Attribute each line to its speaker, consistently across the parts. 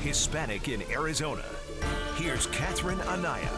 Speaker 1: Hispanic in Arizona. Here's Catherine Anaya.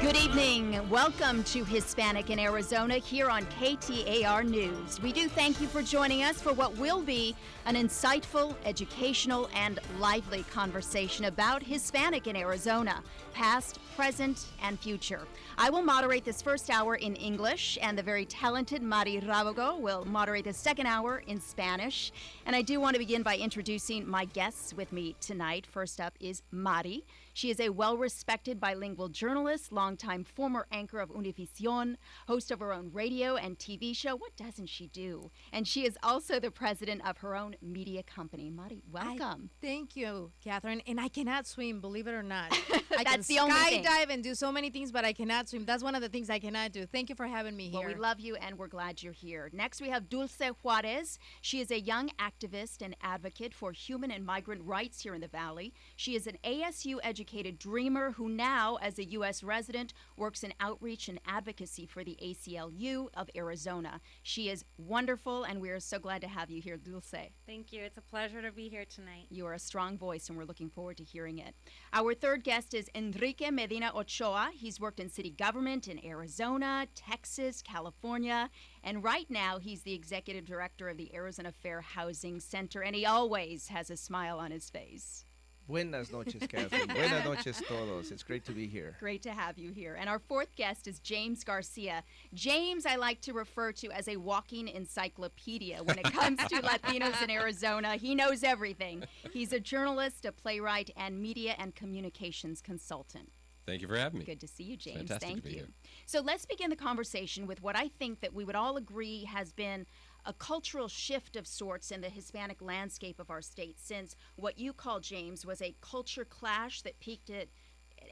Speaker 2: Good evening. Welcome to Hispanic in Arizona here on KTAR News. We do thank you for joining us for what will be an insightful, educational, and lively conversation about Hispanic in Arizona, past, present, and future. I will moderate this first hour in English, and the very talented Mari Rabago will moderate the second hour in Spanish. And I do want to begin by introducing my guests with me tonight. First up is Mari. She is a well-respected bilingual journalist, longtime former anchor of Univision, host of her own radio and TV show. What doesn't she do? And she is also the president of her own media company. Mari, welcome.
Speaker 3: Thank you, Catherine. And I cannot swim, believe it or not. I
Speaker 2: That's
Speaker 3: can
Speaker 2: the only thing.
Speaker 3: skydive and do so many things, but I cannot swim. That's one of the things I cannot do. Thank you for having me here.
Speaker 2: Well, we love you, and we're glad you're here. Next, we have Dulce Juarez. She is a young activist and advocate for human and migrant rights here in the Valley. She is an ASU-educated dreamer who now, as a U.S. resident, works in outreach and advocacy for the ACLU of Arizona. She is wonderful, and we are so glad to have you here, Dulce.
Speaker 4: Thank you. It's a pleasure to be here tonight.
Speaker 2: You are a strong voice, and we're looking forward to hearing it. Our third guest is Enrique Medina Ochoa. He's worked in city government in Arizona, Texas, California, and right now he's the executive director of the Arizona Fair Housing Center, and he always has a smile on his face.
Speaker 5: Buenas noches, Catherine. Buenas noches, todos. It's great to be here.
Speaker 2: Great to have you here. And our fourth guest is James Garcia. James, I like to refer to as a walking encyclopedia when it comes to Latinos in Arizona. He knows everything. He's a journalist, a playwright, and media and communications consultant.
Speaker 6: Thank you for having me.
Speaker 2: Good to see you, James.
Speaker 6: Fantastic
Speaker 2: Thank
Speaker 6: to be
Speaker 2: you.
Speaker 6: here.
Speaker 2: So let's begin the conversation with what I think that we would all agree has been a cultural shift of sorts in the Hispanic landscape of our state since what you call, James, was a culture clash that peaked at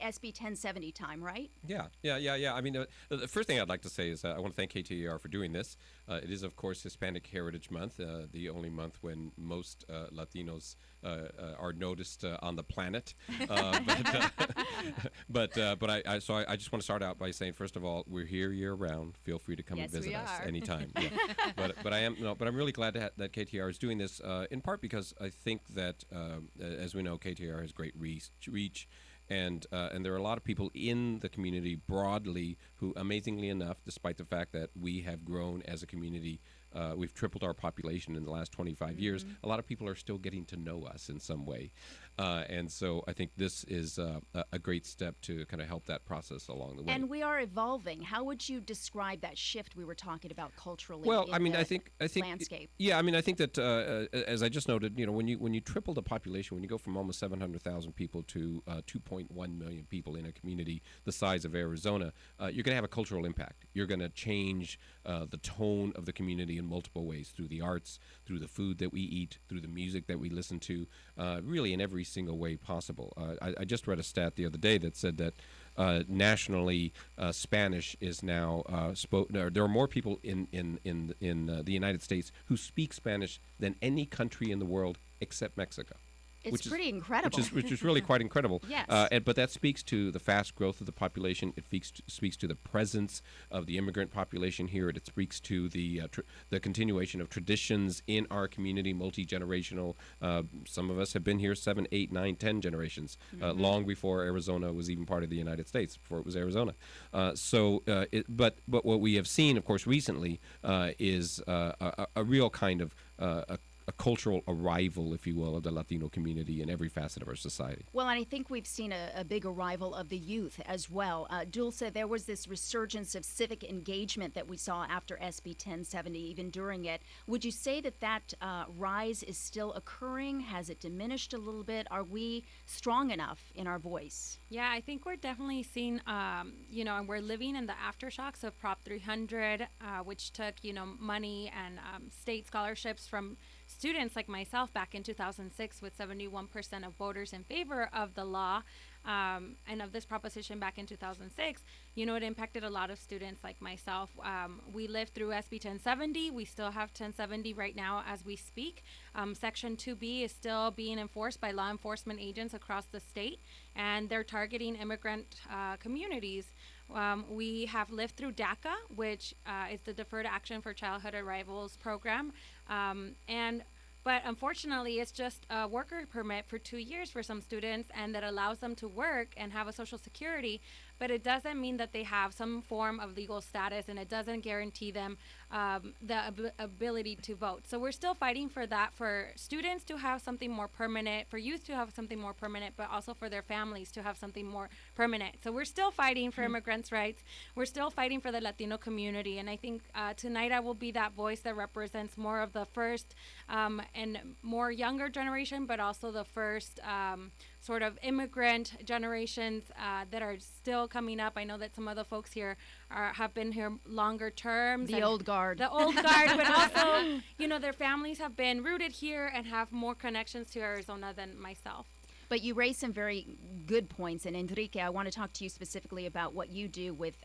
Speaker 2: SB 1070 time, right?
Speaker 6: Yeah. I mean, the first thing I'd like to say is I want to thank KTAR for doing this. It is, of course, Hispanic Heritage Month, the only month when most Latinos are noticed on the planet. But I just want to start out by saying, first of all, we're here year round. Feel free to come and visit us anytime. Yeah. but I'm really glad that KTAR is doing this in part because I think that as we know, KTAR has great reach. And there are a lot of people in the community broadly who, amazingly enough, despite the fact that we have grown as a community, we've tripled our population in the last 25 years, a lot of people are still getting to know us in some way. And so I think this is a great step to kind of help that process along the way.
Speaker 2: And we are evolving. How would you describe that shift we were talking about culturally?
Speaker 6: Well, I mean, I think
Speaker 2: landscape.
Speaker 6: Yeah, I mean, I think that as I just noted, when you triple the population, when you go from almost 700,000 people to 2.1 million people in a community the size of Arizona, you're going to have a cultural impact. You're going to change the tone of the community in multiple ways, through the arts, through the food that we eat, through the music that we listen to, really in every single way possible. I just read a stat the other day that said that nationally, Spanish is now spoken. There are more people in the United States who speak Spanish than any country in the world except Mexico.
Speaker 2: It's pretty incredible.
Speaker 6: Which is really quite incredible.
Speaker 2: Yes.
Speaker 6: But that speaks to the fast growth of the population. It speaks to the presence of the immigrant population here. It speaks to the continuation of traditions in our community, multi-generational. Some of us have been here 7, 8, 9, 10 generations, long before Arizona was even part of the United States, before it was Arizona. But what we have seen, of course, recently is a real kind of a cultural arrival, if you will, of the Latino community in every facet of our society.
Speaker 2: Well, and I think we've seen a big arrival of the youth as well. Dulce, there was this resurgence of civic engagement that we saw after SB 1070, even during it. Would you say that rise is still occurring? Has it diminished a little bit? Are we strong enough in our voice?
Speaker 4: Yeah, I think we're definitely seeing, and we're living in the aftershocks of Prop 300, which took, money and state scholarships from students like myself back in 2006 with 71% of voters in favor of the law and of this proposition back in 2006. It impacted a lot of students like myself. We lived through SB 1070. We still have 1070 right now as we speak. Section 2B is still being enforced by law enforcement agents across the state, and they're targeting immigrant communities. We have lived through DACA, which is the Deferred Action for Childhood Arrivals program. And But unfortunately, it's just a worker permit for 2 years for some students, and that allows them to work and have a social security. But it doesn't mean that they have some form of legal status, and it doesn't guarantee them the ability to vote. So we're still fighting for that, for students to have something more permanent, for youth to have something more permanent, but also for their families to have something more permanent. So we're still fighting for immigrants' rights. We're still fighting for the Latino community. And I think tonight I will be that voice that represents more of the first and more younger generation, but also the first sort of immigrant generations that are still coming up. I know that some of the folks here have been here longer terms.
Speaker 2: The old guard.
Speaker 4: The old guard, but also, you know, their families have been rooted here and have more connections to Arizona than myself.
Speaker 2: But you raised some very good points. And Enrique, I want to talk to you specifically about what you do with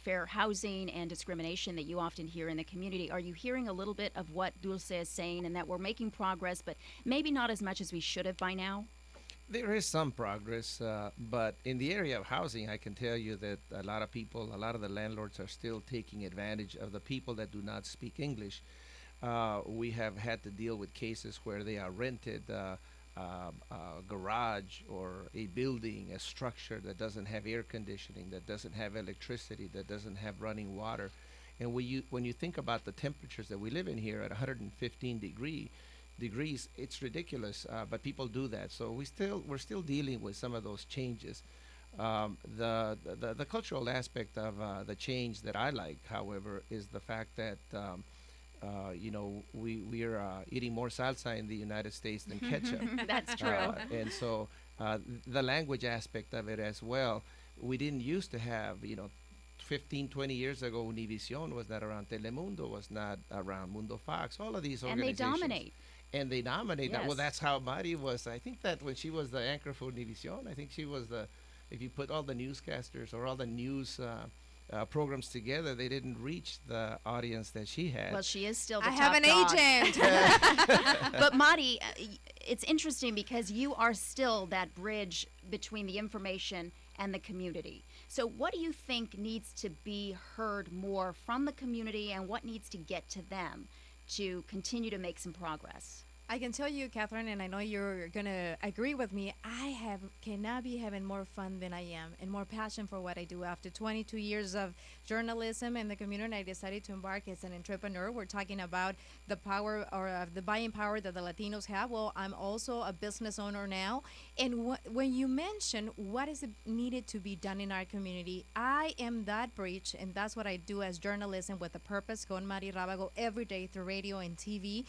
Speaker 2: fair housing and discrimination that you often hear in the community. Are you hearing a little bit of what Dulce is saying, and that we're making progress, but maybe not as much as we should have by now?
Speaker 5: There is some progress, but in the area of housing, I can tell you that a lot of the landlords are still taking advantage of the people that do not speak English. We have had to deal with cases where they are rented a garage or a building, a structure that doesn't have air conditioning, that doesn't have electricity, that doesn't have running water. And when you think about the temperatures that we live in here at 115 degrees, it's ridiculous, but people do that. So we're still dealing with some of those changes. The cultural aspect of the change that I like, however, is the fact that we're eating more salsa in the United States than ketchup.
Speaker 2: That's true.
Speaker 5: And so the language aspect of it as well. We didn't used to have, 15, 20 years ago, Univision was not around, Telemundo was not around, Mundo Fox, all of these organizations.
Speaker 2: And they dominate.
Speaker 5: And they nominate that.
Speaker 2: Yes.
Speaker 5: Well, that's how Mari was. I think that when she was the anchor for Univision, I think she was if you put all the newscasters or all the news programs together, they didn't reach the audience that she had.
Speaker 2: Well, she is still the
Speaker 3: I
Speaker 2: top
Speaker 3: have an
Speaker 2: dog.
Speaker 3: agent.
Speaker 2: But Mari, it's interesting because you are still that bridge between the information and the community. So what do you think needs to be heard more from the community, and what needs to get to them to continue to make some progress?
Speaker 3: I can tell you, Catherine, and I know you're going to agree with me, I cannot be having more fun than I am and more passion for what I do. After 22 years of journalism in the community, I decided to embark as an entrepreneur. We're talking about the power or the buying power that the Latinos have. Well, I'm also a business owner now. And when you mention what is needed to be done in our community, I am that bridge, and that's what I do as journalism with a purpose, con Mari Rabago, every day through radio and TV.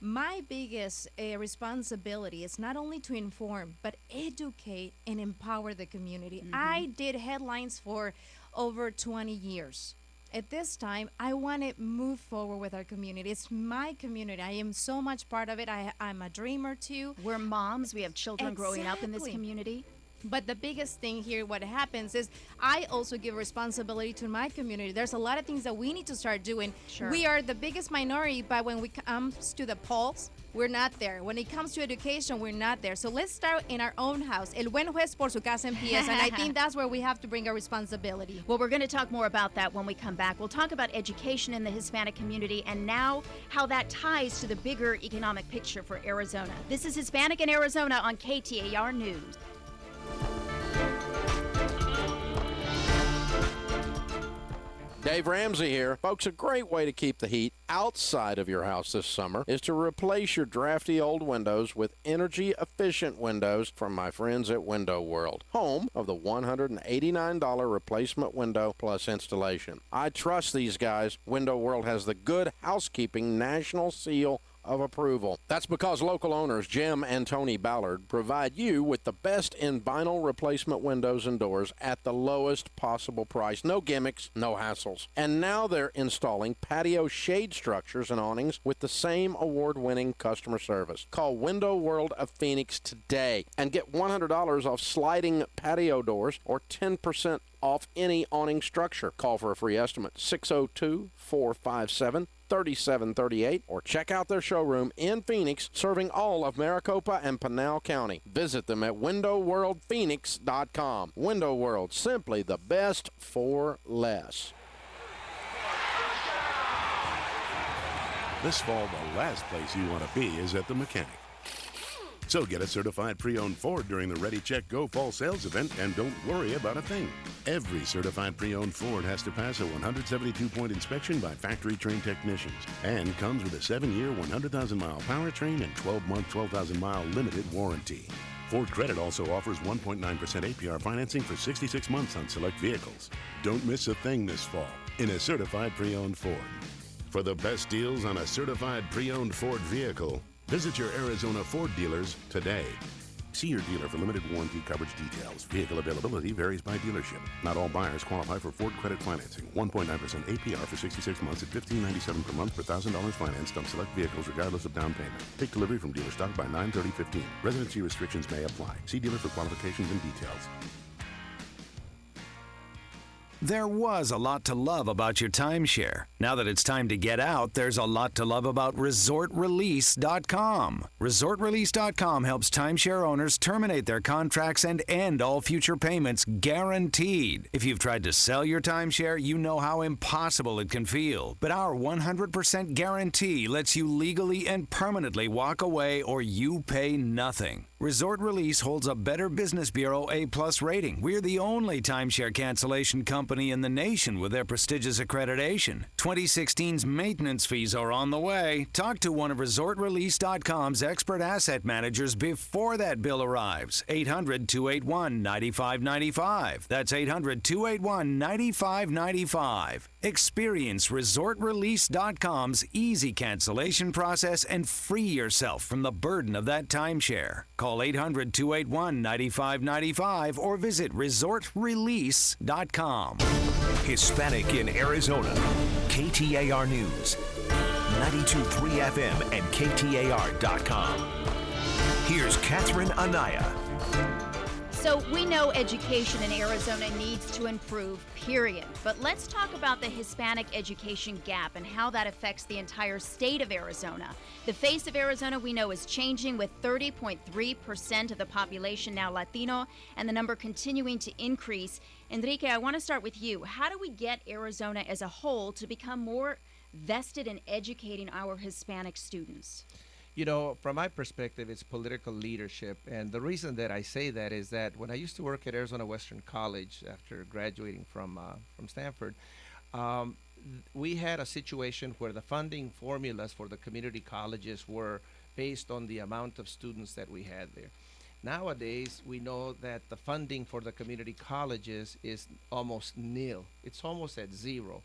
Speaker 3: My biggest responsibility is not only to inform, but educate and empower the community.
Speaker 2: Mm-hmm.
Speaker 3: I did headlines for over 20 years. At this time, I want to move forward with our community. It's my community. I am so much part of it. I'm a dreamer too.
Speaker 2: We're moms. We have children growing up in this
Speaker 3: Exactly.
Speaker 2: community.
Speaker 3: But the biggest thing here, what happens is I also give responsibility to my community. There's a lot of things that we need to start doing.
Speaker 2: Sure.
Speaker 3: We are the biggest minority, but when it comes to the polls, we're not there. When it comes to education, we're not there. So let's start in our own house. El buen juez por su casa empieza. And I think that's where we have to bring our responsibility.
Speaker 2: Well, we're going to talk more about that when we come back. We'll talk about education in the Hispanic community and now how that ties to the bigger economic picture for Arizona. This is Hispanic in Arizona on KTAR News.
Speaker 7: Dave Ramsey here. Folks, a great way to keep the heat outside of your house this summer is to replace your drafty old windows with energy-efficient windows from my friends at Window World, home of the $189 replacement window plus installation. I trust these guys. Window World has the Good Housekeeping National Seal of approval. That's because local owners Jim and Tony Ballard provide you with the best in vinyl replacement windows and doors at the lowest possible price. No gimmicks, no hassles. And now they're installing patio shade structures and awnings with the same award-winning customer service. Call Window World of Phoenix today and get $100 off sliding patio doors or 10% off any awning structure. Call for a free estimate, 602-457-3738, or check out their showroom in Phoenix, serving all of Maricopa and Pinal County. Visit them at windowworldphoenix.com. Window World, simply the best for less.
Speaker 8: This fall, the last place you want to be is at the mechanic. So get a certified pre-owned Ford during the Ready Check Go Fall Sales event and don't worry about a thing. Every certified pre-owned Ford has to pass a 172-point inspection by factory-trained technicians and comes with a 7-year, 100,000-mile powertrain and 12-month, 12,000-mile limited warranty. Ford Credit also offers 1.9% APR financing for 66 months on select vehicles. Don't miss a thing this fall in a certified pre-owned Ford. For the best deals on a certified pre-owned Ford vehicle, visit your Arizona Ford dealers today. See your dealer for limited warranty coverage details. Vehicle availability varies by dealership. Not all buyers qualify for Ford Credit financing. 1.9% APR for 66 months at $1,597 per month per $1,000 financed on select vehicles regardless of down payment. Take delivery from dealer stock by 9/30/15. Residency restrictions may apply. See dealer for qualifications and details.
Speaker 9: There was a lot to love about your timeshare. Now that it's time to get out, there's a lot to love about ResortRelease.com. ResortRelease.com helps timeshare owners terminate their contracts and end all future payments guaranteed. If you've tried to sell your timeshare, you know how impossible it can feel. But our 100% guarantee lets you legally and permanently walk away or you pay nothing. Resort Release holds a Better Business Bureau A+ rating. We're the only timeshare cancellation company in the nation with their prestigious accreditation. 2016's maintenance fees are on the way. Talk to one of ResortRelease.com's expert asset managers before that bill arrives. 800-281-9595. That's 800-281-9595. Experience ResortRelease.com's easy cancellation process and free yourself from the burden of that timeshare. Call 800-281-9595 or visit ResortRelease.com.
Speaker 1: Hispanic in Arizona. KTAR News. 92.3 FM and KTAR.com. Here's Catherine Anaya.
Speaker 2: So we know education in Arizona needs to improve, period. But let's talk about the Hispanic education gap and how that affects the entire state of Arizona. The face of Arizona we know is changing, with 30.3% of the population now Latino, and the number continuing to increase. Enrique, I want to start with you. How do we get Arizona as a whole to become more vested in educating our Hispanic students?
Speaker 5: You know, from my perspective, it's political leadership. And the reason that I say that is that when I used to work at Arizona Western College after graduating from Stanford, we had a situation where the funding formulas for the community colleges were based on the amount of students that we had there. Nowadays, we know that the funding for the community colleges is almost nil. It's almost at zero.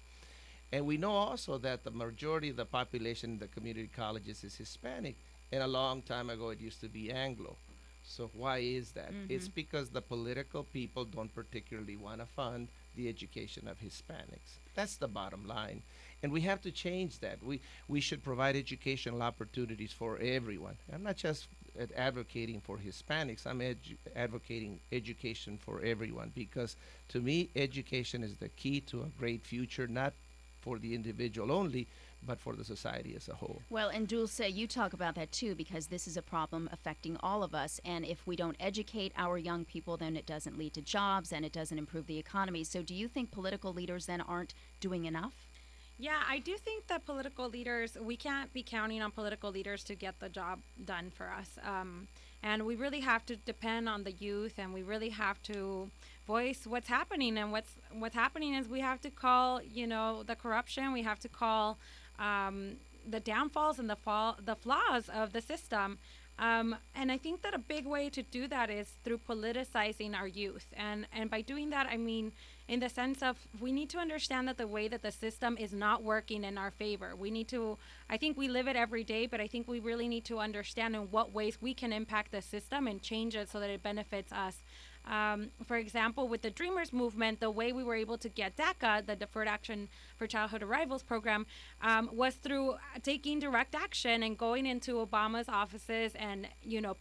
Speaker 5: And we know also that the majority of the population in the community colleges is Hispanic, and a long time ago it used to be Anglo. So why is that? It's because the political people don't particularly want to fund the education of Hispanics. That's the bottom line. And we have to change that. We should provide educational opportunities for everyone. I'm not just advocating for Hispanics, I'm advocating education for everyone, because to me, education is the key to a great future, not for the individual only, but for the society as a whole.
Speaker 2: Well, and Dulce, you talk about that too, because this is a problem affecting all of us. And if we don't educate our young people, then it doesn't lead to jobs and it doesn't improve the economy. So do you think political leaders then aren't doing enough?
Speaker 4: Yeah, I do think that political leaders, we can't be counting on political leaders to get the job done for us. And we really have to depend on the youth, and we really have to voice what's happening. And what's happening is we have to call, the corruption. We have to call the downfalls and the flaws of the system. And I think that a big way to do that is through politicizing our youth. And by doing that, I mean, in the sense of, we need to understand that the way that the system is not working in our favor. I think we live it every day, but I think we really need to understand in what ways we can impact the system and change it so that it benefits us. For example, with the Dreamers movement, the way we were able to get DACA, the Deferred Action for Childhood Arrivals program, was through taking direct action and going into Obama's offices and,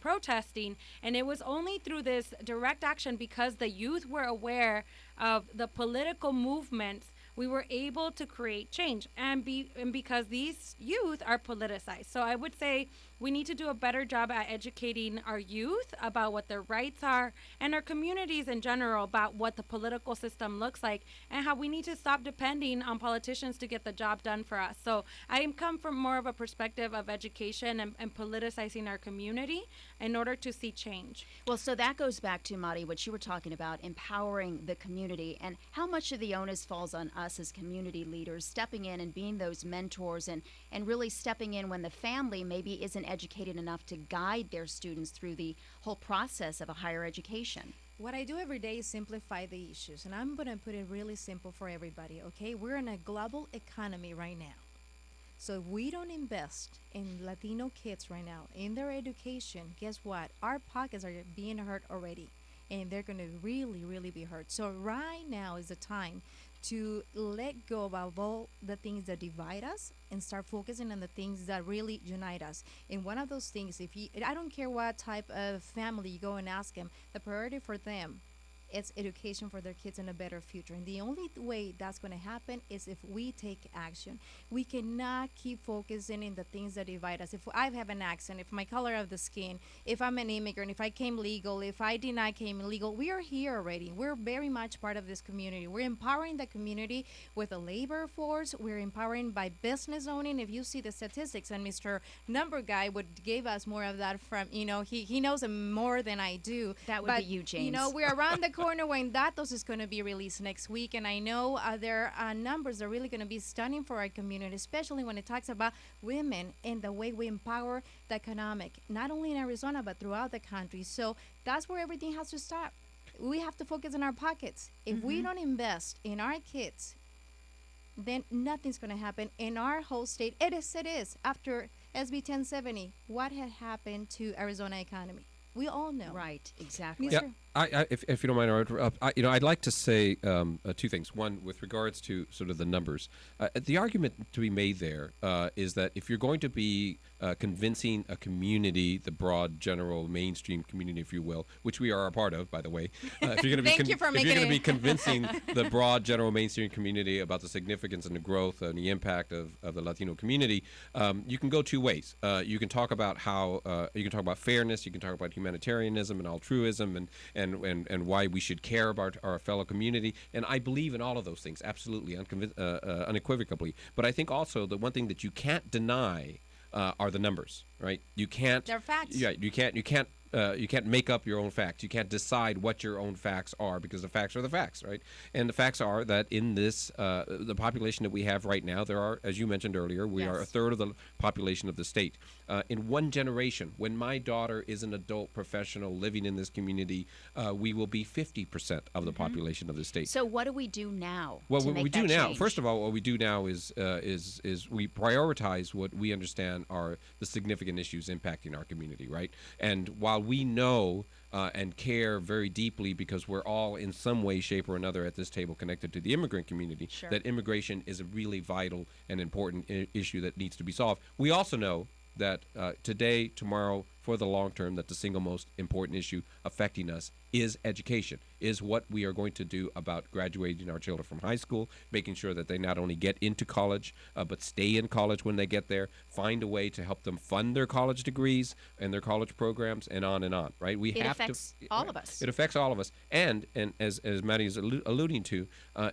Speaker 4: protesting. And it was only through this direct action, because the youth were aware of the political movements, we were able to create change, and because these youth are politicized. So I would say we need to do a better job at educating our youth about what their rights are and our communities in general about what the political system looks like and how we need to stop depending on politicians to get the job done for us. So I come from more of a perspective of education and politicizing our community in order to see change.
Speaker 2: Well, so that goes back to, Mari, what you were talking about, empowering the community, and how much of the onus falls on us as community leaders, stepping in and being those mentors, and really stepping in when the family maybe isn't educated enough to guide their students through the whole process of a higher education.
Speaker 3: What I do every day is simplify the issues, and I'm going to put it really simple for everybody, okay? We're in a global economy right now. So if we don't invest in Latino kids right now, in their education, guess what? Our pockets are being hurt already, and they're going to really, really be hurt. So right now is the time to let go of all the things that divide us and start focusing on the things that really unite us. And one of those things, I don't care what type of family you go and ask them, the priority for them, it's education for their kids and a better future. And the only way that's going to happen is if we take action. We cannot keep focusing in the things that divide us. If I have an accent, if my color of the skin, if I'm an immigrant, if I came legal, if I did not came illegal, we are here already. We're very much part of this community. We're empowering the community with a labor force. We're empowering by business owning. If you see the statistics, and Mr. Number Guy would give us more of that from, he knows more than I do.
Speaker 2: That would be you, James.
Speaker 3: We're around the corner when Datos is going to be released next week, and I know their numbers are really going to be stunning for our community, especially when it talks about women and the way we empower the economic, not only in Arizona but throughout the country. So that's where everything has to start. We have to focus on our pockets. If we don't invest in our kids, then nothing's going to happen in our whole state. It is. After SB 1070, what had happened to Arizona economy? We all know.
Speaker 2: Right, exactly.
Speaker 6: Yeah, if you don't mind, I'd like to say two things. One, with regards to sort of the numbers, the argument to be made there is that if you're going to be convincing a community, the broad, general, mainstream community, if you will, which we are a part of, by the way, if you're going to be convincing the broad, general, mainstream community about the significance and the growth and the impact of the Latino community, you can go two ways. You can talk about you can talk about fairness, you can talk about humanitarianism and altruism, and why we should care about our fellow community. And I believe in all of those things, absolutely, unequivocally. But I think also the one thing that you can't deny are the numbers, right? You can't.
Speaker 3: They're facts.
Speaker 6: Yeah, you can't make up your own facts. You can't decide what your own facts are, because the facts are the facts, right? And the facts are that in this, the population that we have right now, there are, as you mentioned earlier, we are a third of the population of the state. In one generation, when my daughter is an adult professional living in this community, we will be 50% of the population of the state.
Speaker 2: So what do we do now?
Speaker 6: Well,
Speaker 2: to
Speaker 6: what
Speaker 2: make
Speaker 6: we do
Speaker 2: that
Speaker 6: now,
Speaker 2: change?
Speaker 6: first of all, what we do now is we prioritize what we understand are the significant issues impacting our community, right? And while we know and care very deeply, because we're all in some way, shape, or another at this table connected to the immigrant community, that immigration is a really vital and important issue that needs to be solved. We also know that today, tomorrow, for the long term, that the single most important issue affecting us is education, is what we are going to do about graduating our children from high school, making sure that they not only get into college, but stay in college when they get there, find a way to help them fund their college degrees and their college programs, and on, right?
Speaker 2: It affects all of us.
Speaker 6: It affects all of us. And as Maddie is alluding to,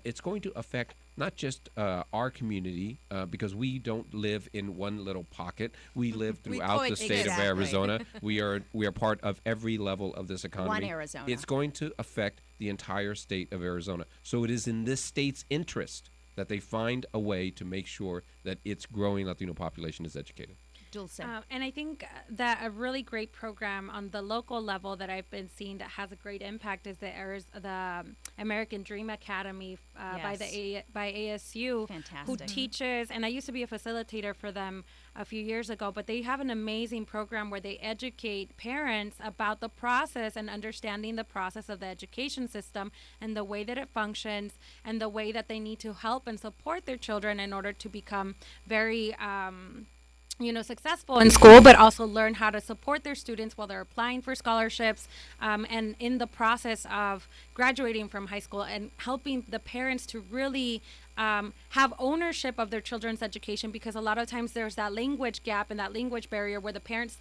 Speaker 6: it's going to affect not just our community, because we don't live in one little pocket. We live throughout the state of Arizona. We are part of every level of this economy.
Speaker 2: One Arizona.
Speaker 6: It's going to affect the entire state of Arizona. So it is in this state's interest that they find a way to make sure that its growing Latino population is educated.
Speaker 4: And I think that a really great program on the local level that I've been seeing that has a great impact is the American Dream Academy by ASU, who teaches, and I used to be a facilitator for them a few years ago, but they have an amazing program where they educate parents about the process and understanding the process of the education system and the way that it functions and the way that they need to help and support their children in order to become very successful in school, but also learn how to support their students while they're applying for scholarships, and in the process of graduating from high school, and helping the parents to really have ownership of their children's education, because a lot of times there's that language gap and that language barrier where the parents,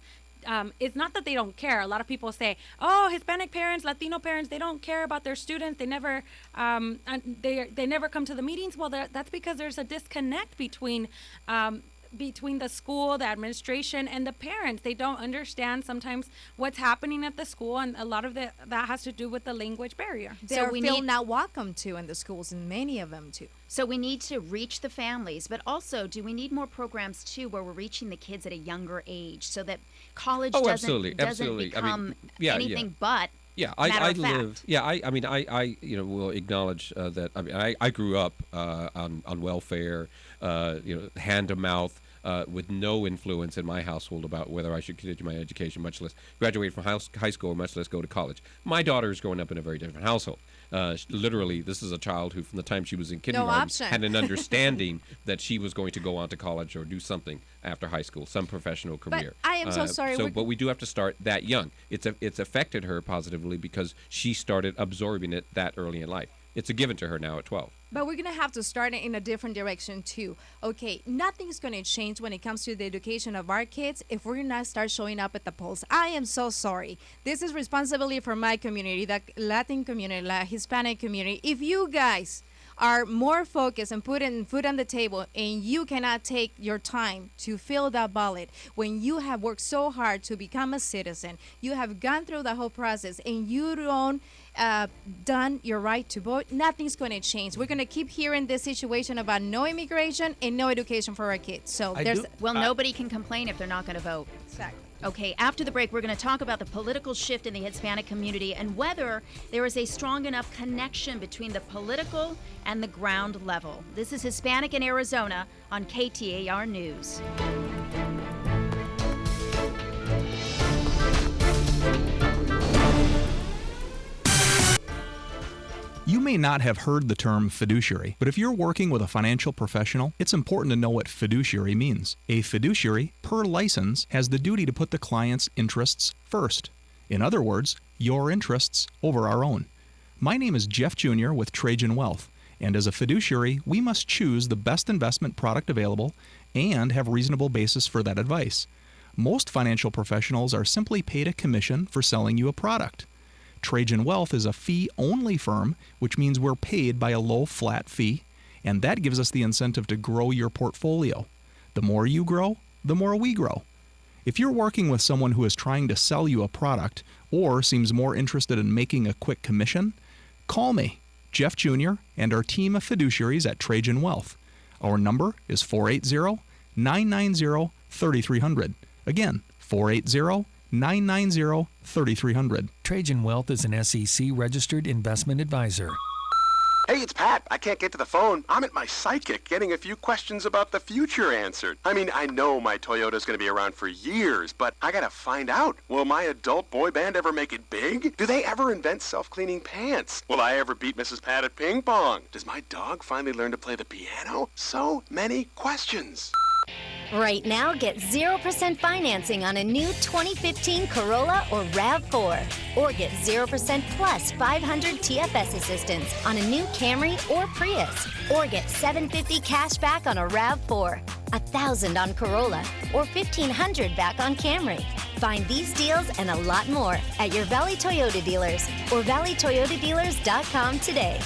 Speaker 4: it's not that they don't care. A lot of people say, oh, Hispanic parents, Latino parents, they don't care about their students. They never, they never come to the meetings. Well, that's because there's a disconnect between the school, the administration, and the parents. They don't understand sometimes what's happening at the school, and a lot of that has to do with the language barrier.
Speaker 3: They're feel not welcome to in the schools, and many of them too.
Speaker 2: So we need to reach the families, but also, do we need more programs too where we're reaching the kids at a younger age so that college doesn't become anything but
Speaker 6: Yeah,
Speaker 2: matter
Speaker 6: I
Speaker 2: of
Speaker 6: live.
Speaker 2: fact?
Speaker 6: Yeah, I will acknowledge that. I grew up on welfare, hand to mouth, with no influence in my household about whether I should continue my education, much less graduate from high school, much less go to college. My daughter is growing up in a very different household. Literally, this is a child who, from the time she was in kindergarten, had an understanding that she was going to go on to college or do something after high school, some professional career.
Speaker 3: But I am so sorry.
Speaker 6: But we do have to start that young. It's affected her positively because she started absorbing it that early in life. It's a given to her now at 12.
Speaker 3: But we're going to have to start it in a different direction too. Okay, nothing's going to change when it comes to the education of our kids if we're not start showing up at the polls. I am so sorry. This is responsibility for my community, the Latin community, the Hispanic community. If you guys are more focused and putting food on the table, and you cannot take your time to fill that ballot when you have worked so hard to become a citizen, you have gone through the whole process, and you don't done your right to vote, nothing's going to change. We're going to keep hearing this situation about no immigration and no education for our kids. So
Speaker 2: nobody can complain if they're not going to vote.
Speaker 3: Exactly.
Speaker 2: Okay, after the break, we're going to talk about the political shift in the Hispanic community and whether there is a strong enough connection between the political and the ground level. This is Hispanic in Arizona on KTAR News.
Speaker 10: You may not have heard the term fiduciary, but if you're working with a financial professional, it's important to know what fiduciary means. A fiduciary, per license, has the duty to put the client's interests first. In other words, your interests over our own. My name is Jeff Jr. with Trajan Wealth, and as a fiduciary, we must choose the best investment product available and have reasonable basis for that advice. Most financial professionals are simply paid a commission for selling you a product. Trajan Wealth is a fee-only firm, which means we're paid by a low flat fee, and that gives us the incentive to grow your portfolio. The more you grow, the more we grow. If you're working with someone who is trying to sell you a product or seems more interested in making a quick commission, call me, Jeff Jr., and our team of fiduciaries at Trajan Wealth. Our number is 480-990-3300. Again, 480-990-3300.
Speaker 11: Trajan Wealth is an SEC-registered investment advisor.
Speaker 12: Hey, it's Pat. I can't get to the phone. I'm at my psychic getting a few questions about the future answered. I mean, I know my Toyota's going to be around for years, but I got to find out. Will my adult boy band ever make it big? Do they ever invent self-cleaning pants? Will I ever beat Mrs. Pat at ping pong? Does my dog finally learn to play the piano? So many questions.
Speaker 13: Right now, get 0% financing on a new 2015 Corolla or RAV4. Or get 0% plus 500 TFS assistance on a new Camry or Prius. Or get $750 cash back on a RAV4, $1,000 on Corolla, or $1,500 back on Camry. Find these deals and a lot more at your Valley Toyota dealers or valleytoyotadealers.com today.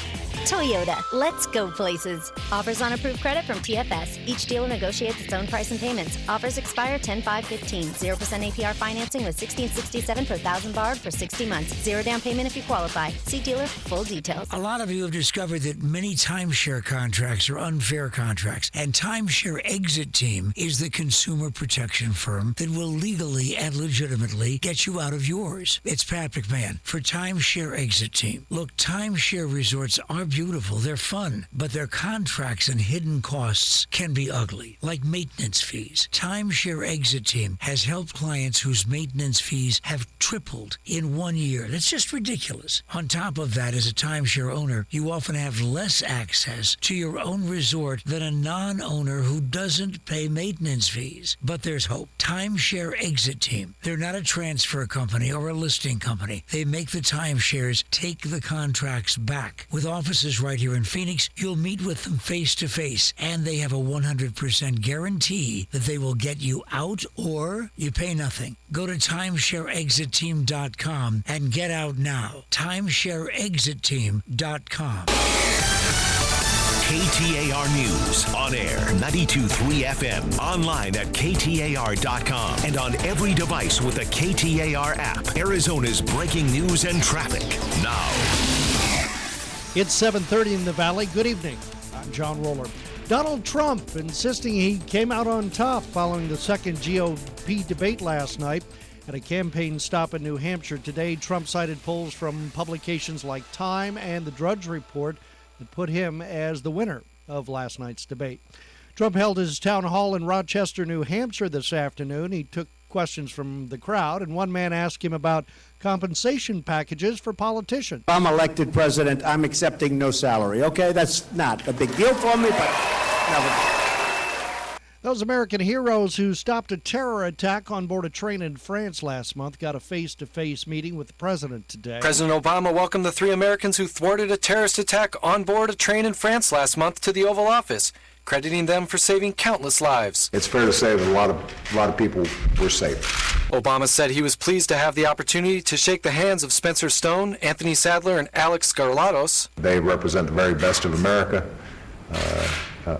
Speaker 13: Toyota, let's go places. Offers on approved credit from TFS. Each dealer negotiates its own price and payments. Offers expire 10/5/15. 0% APR financing with $1,667 per $1,000 borrowed for 60 months. Zero down payment if you qualify. See dealer for full details.
Speaker 11: A lot of you have discovered that many timeshare contracts are unfair contracts, and Timeshare Exit Team is the consumer protection firm that will legally and legitimately get you out of yours. It's Pat McMahon for Timeshare Exit Team. Look, timeshare resorts are beautiful, they're fun, but their contracts and hidden costs can be ugly, like maintenance fees. Timeshare Exit Team has helped clients whose maintenance fees have tripled in 1 year. That's just ridiculous. On top of that, as a timeshare owner, you often have less access to your own resort than a non-owner who doesn't pay maintenance fees. But there's hope. Timeshare Exit Team. They're not a transfer company or a listing company. They make the timeshares take the contracts back. With offices right here in Phoenix, you'll meet with them face to face, and they have a 100% guarantee that they will get you out or you pay nothing. Go to timeshareexitteam.com and get out now. timeshareexitteam.com.
Speaker 1: KTAR News. On air, 92.3 FM. Online at KTAR.com. And on every device with the KTAR app. Arizona's breaking news and traffic. Now.
Speaker 14: It's 7:30 in the Valley. Good evening. I'm John Roller. Donald Trump insisting he came out on top following the second GOP debate last night. At a campaign stop in New Hampshire today, Trump cited polls from publications like Time and the Drudge Report that put him as the winner of last night's debate. Trump held his town hall in Rochester, New Hampshire this afternoon. He took questions from the crowd, and one man asked him about compensation packages for politicians.
Speaker 15: If I'm elected president, I'm accepting no salary. Okay, that's not a big deal for me, but never.
Speaker 14: Those American heroes who stopped a terror attack on board a train in France last month got a face-to-face meeting with the president today.
Speaker 16: President Obama welcomed the 3 Americans who thwarted a terrorist attack on board a train in France last month to the Oval Office, crediting them for saving countless lives.
Speaker 17: It's fair to say that a lot of people were saved.
Speaker 16: Obama said he was pleased to have the opportunity to shake the hands of Spencer Stone, Anthony Sadler, and Alex Garlatos.
Speaker 17: They represent the very best of America.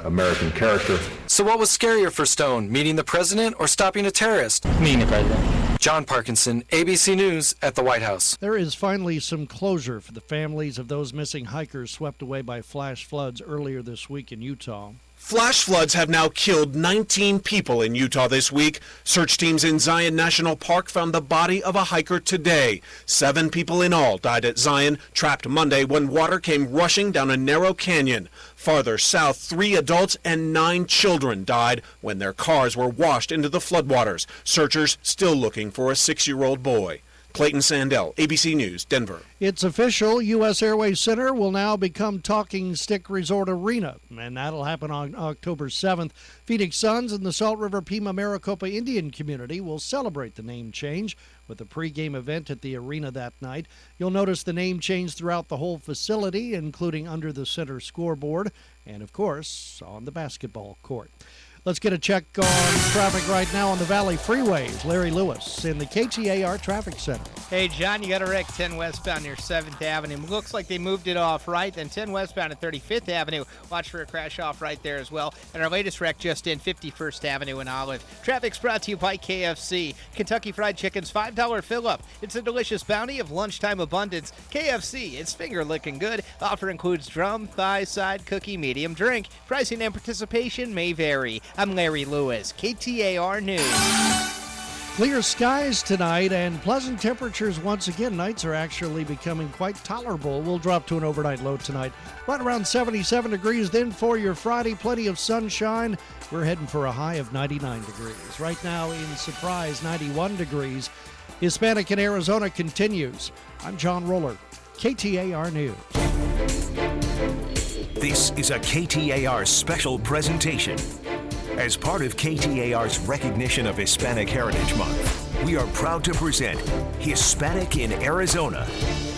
Speaker 17: American character.
Speaker 16: So what was scarier for Stone, meeting the president or stopping a terrorist?
Speaker 18: Meeting the president.
Speaker 16: John Parkinson, ABC News at the White House.
Speaker 14: There is finally some closure for the families of those missing hikers swept away by flash floods earlier this week in Utah.
Speaker 19: Flash floods have now killed 19 people in Utah this week. Search teams in Zion National Park found the body of a hiker today. 7 people in all died at Zion, trapped Monday when water came rushing down a narrow canyon. Farther south, 3 adults and 9 children died when their cars were washed into the floodwaters. Searchers still looking for a 6-year-old boy. Clayton Sandell, ABC News, Denver.
Speaker 14: It's official. U.S. Airways Center will now become Talking Stick Resort Arena, and that'll happen on October 7th. Phoenix Suns and the Salt River Pima Maricopa Indian community will celebrate the name change with a pregame event at the arena that night. You'll notice the name change throughout the whole facility, including under the center scoreboard and, of course, on the basketball court. Let's get a check on traffic right now on the Valley freeways. Larry Lewis in the KTAR Traffic Center.
Speaker 20: Hey, John, you got a wreck 10 westbound near 7th Avenue. Looks like they moved it off right. Then 10 westbound at 35th Avenue. Watch for a crash off right there as well. And our latest wreck just in 51st Avenue in Olive. Traffic's brought to you by KFC. Kentucky Fried Chicken's $5 fill-up. It's a delicious bounty of lunchtime abundance. KFC, it's finger licking good. Offer includes drum, thigh, side, cookie, medium drink. Pricing and participation may vary. I'm Larry Lewis, KTAR News.
Speaker 14: Clear skies tonight and pleasant temperatures once again. Nights are actually becoming quite tolerable. We'll drop to an overnight low tonight. Right around 77 degrees. Then for your Friday, plenty of sunshine. We're heading for a high of 99 degrees. Right now in Surprise, 91 degrees. Hispanic in Arizona continues. I'm John Roller, KTAR News.
Speaker 1: This is a KTAR special presentation. As part of KTAR's recognition of Hispanic Heritage Month, we are proud to present Hispanic in Arizona,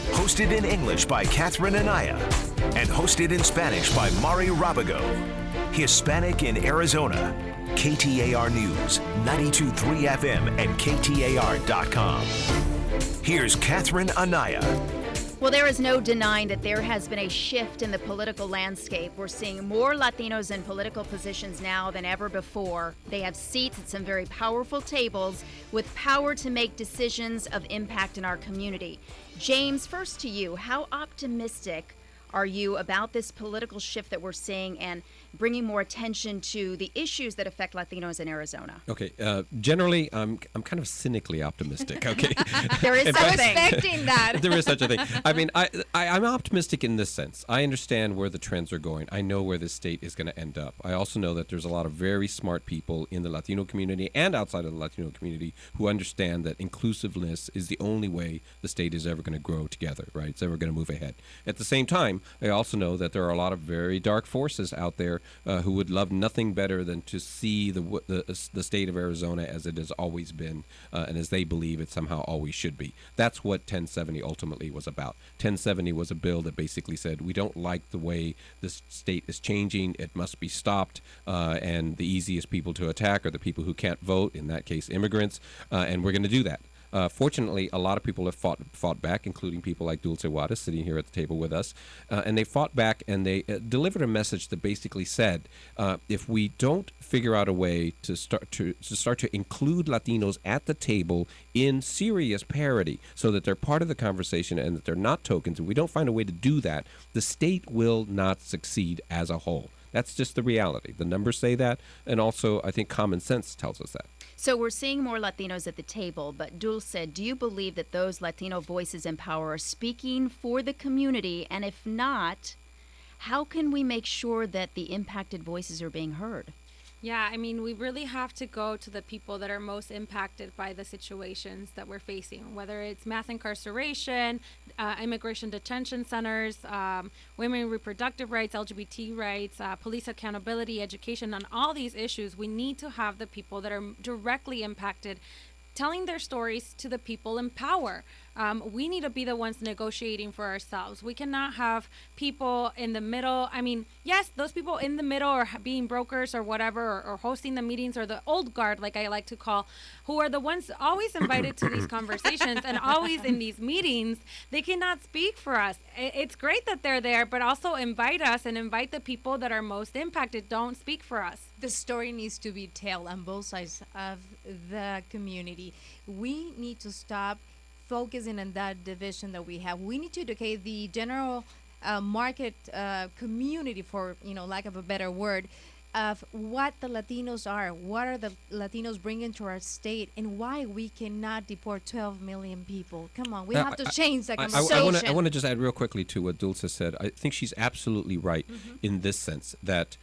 Speaker 1: hosted in English by Catherine Anaya, and hosted in Spanish by Mari Rabago. Hispanic in Arizona, KTAR News, 92.3 FM and KTAR.com. Here's Catherine Anaya.
Speaker 2: Well, there is no denying that there has been a shift in the political landscape. We're seeing more Latinos in political positions now than ever before. They have seats at some very powerful tables with power to make decisions of impact in our community. James, first to you, how optimistic are you about this political shift that we're seeing and bringing more attention to the issues that affect Latinos in Arizona?
Speaker 6: Okay. Generally, I'm kind of cynically optimistic. Okay.
Speaker 2: There is
Speaker 3: I'm expecting that.
Speaker 6: There is such a thing. I mean, I'm optimistic in this sense. I understand where the trends are going. I know where this state is going to end up. I also know that there's a lot of very smart people in the Latino community and outside of the Latino community who understand that inclusiveness is the only way the state is ever going to grow together, right? It's ever going to move ahead. At the same time, I also know that there are a lot of very dark forces out there who would love nothing better than to see the state of Arizona as it has always been and as they believe it somehow always should be. That's what 1070 ultimately was about. 1070 was a bill that basically said we don't like the way this state is changing. It must be stopped. And the easiest people to attack are the people who can't vote, in that case immigrants, and we're going to do that. Fortunately, a lot of people have fought back, including people like Dulce Juarez sitting here at the table with us, and they fought back and they delivered a message that basically said, if we don't figure out a way to start to include Latinos at the table in serious parity, so that they're part of the conversation and that they're not tokens, and we don't find a way to do that, the state will not succeed as a whole. That's just the reality. The numbers say that, and also I think common sense tells us that.
Speaker 2: So we're seeing more Latinos at the table, but Dulce, do you believe that those Latino voices in power are speaking for the community? And if not, how can we make sure that the impacted voices are being heard?
Speaker 4: Yeah, I mean, we really have to go to the people that are most impacted by the situations that we're facing, whether it's mass incarceration, immigration detention centers, women reproductive rights, LGBT rights, police accountability, education. On all these issues, we need to have the people that are directly impacted telling their stories to the people in power. We need to be the ones negotiating for ourselves. We cannot have people in the middle. I mean, yes, those people in the middle are being brokers or whatever, or hosting the meetings, or the old guard, like I like to call, who are the ones always invited to these conversations and always in these meetings. They cannot speak for us. It's great that they're there, but also invite us and invite the people that are most impacted. Don't speak for us.
Speaker 3: The story needs to be told on both sides of the community. We need to stop focusing on that division that we have. We need to educate the general market community, for lack of a better word, of what the Latinos are, what are the Latinos bringing to our state, and why we cannot deport 12 million people. Come on, we have to change that conversation.
Speaker 6: I want to just add real quickly to what Dulce said. I think she's absolutely right in this sense that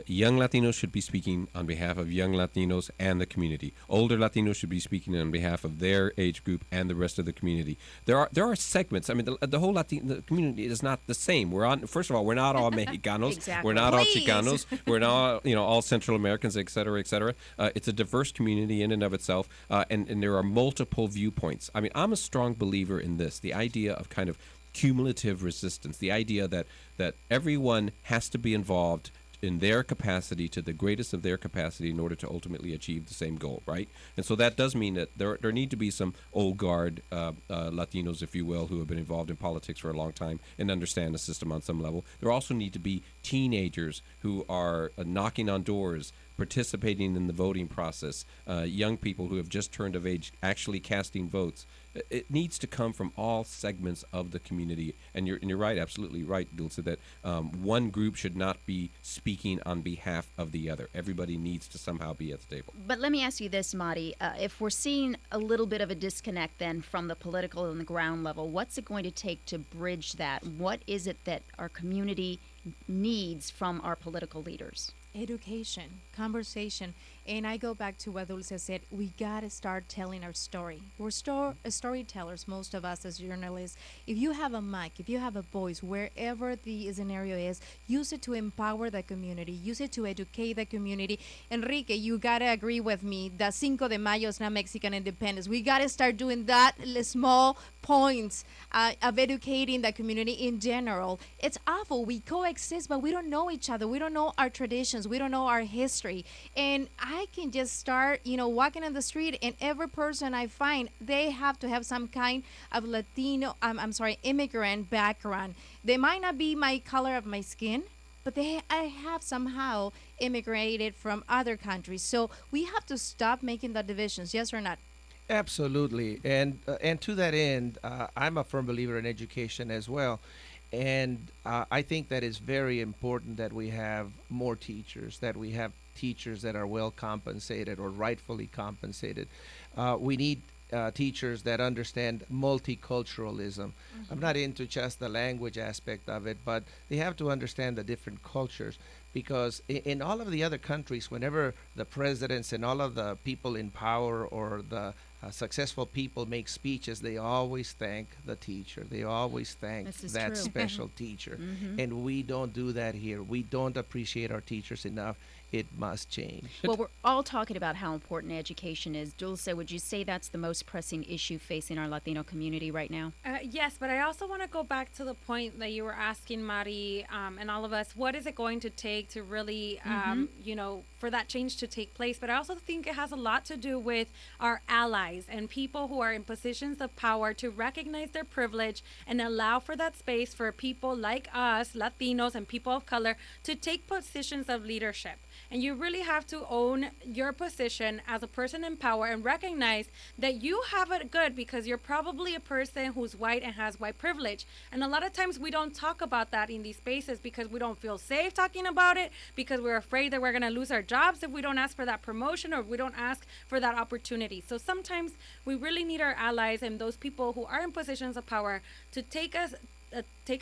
Speaker 6: young Latinos should be speaking on behalf of young Latinos and the community. Older Latinos should be speaking on behalf of their age group and the rest of the community. There are segments. I mean, the whole Latino community is not the same. First of all, we're not all Mexicanos.
Speaker 2: Exactly.
Speaker 6: We're not all Chicanos. We're not all Central Americans, et cetera, et cetera. It's a diverse community in and of itself, and there are multiple viewpoints. I mean, I'm a strong believer in this, the idea of kind of cumulative resistance, the idea that everyone has to be involved in their capacity, to the greatest of their capacity, in order to ultimately achieve the same goal, right? And so that does mean that there need to be some old guard Latinos, if you will, who have been involved in politics for a long time and understand the system on some level. There also need to be teenagers who are knocking on doors, participating in the voting process, young people who have just turned of age actually casting votes. It needs to come from all segments of the community, and you're right, absolutely right, Dulce, that one group should not be speaking on behalf of the other. Everybody needs to somehow be at the table.
Speaker 2: But let me ask you this, Madi. If we're seeing a little bit of a disconnect then from the political and the ground level, what's it going to take to bridge that? What is it that our community needs from our political leaders?
Speaker 3: Education, conversation. And I go back to what Dulce said. We got to start telling our story. We're storytellers, most of us as journalists. If you have a mic, if you have a voice, wherever the scenario is, use it to empower the community. Use it to educate the community. Enrique, you got to agree with me that Cinco de Mayo is not Mexican independence. We got to start doing that small points of educating the community in general. It's awful. We coexist, but we don't know each other. We don't know our traditions. We don't know our history. And I can just start, walking on the street, and every person I find, they have to have some kind of immigrant background. They might not be my color of my skin, but I have somehow immigrated from other countries. So we have to stop making the divisions, yes or not?
Speaker 5: Absolutely, and to that end, I'm a firm believer in education as well. And I think that it's very important that we have more teachers, that we have teachers that are well compensated or rightfully compensated. We need teachers that understand multiculturalism. I'm not into just the language aspect of it, but they have to understand the different cultures, because in all of the other countries, whenever the presidents and all of the people in power or the successful people make speeches, they always thank the teacher. They always thank that
Speaker 2: true.
Speaker 5: special teacher. And we don't do that here. We don't appreciate our teachers enough. It must change.
Speaker 2: Well, we're all talking about how important education is. Dulce, would you say that's the most pressing issue facing our Latino community right now?
Speaker 4: Yes, but I also want to go back to the point that you were asking, Mari, and all of us, what is it going to take to really, for that change to take place? But I also think it has a lot to do with our allies and people who are in positions of power to recognize their privilege and allow for that space for people like us, Latinos and people of color, to take positions of leadership. And you really have to own your position as a person in power and recognize that you have it good because you're probably a person who's white and has white privilege. And a lot of times we don't talk about that in these spaces because we don't feel safe talking about it, because we're afraid that we're going to lose our jobs if we don't ask for that promotion or if we don't ask for that opportunity. So sometimes we really need our allies and those people who are in positions of power to take a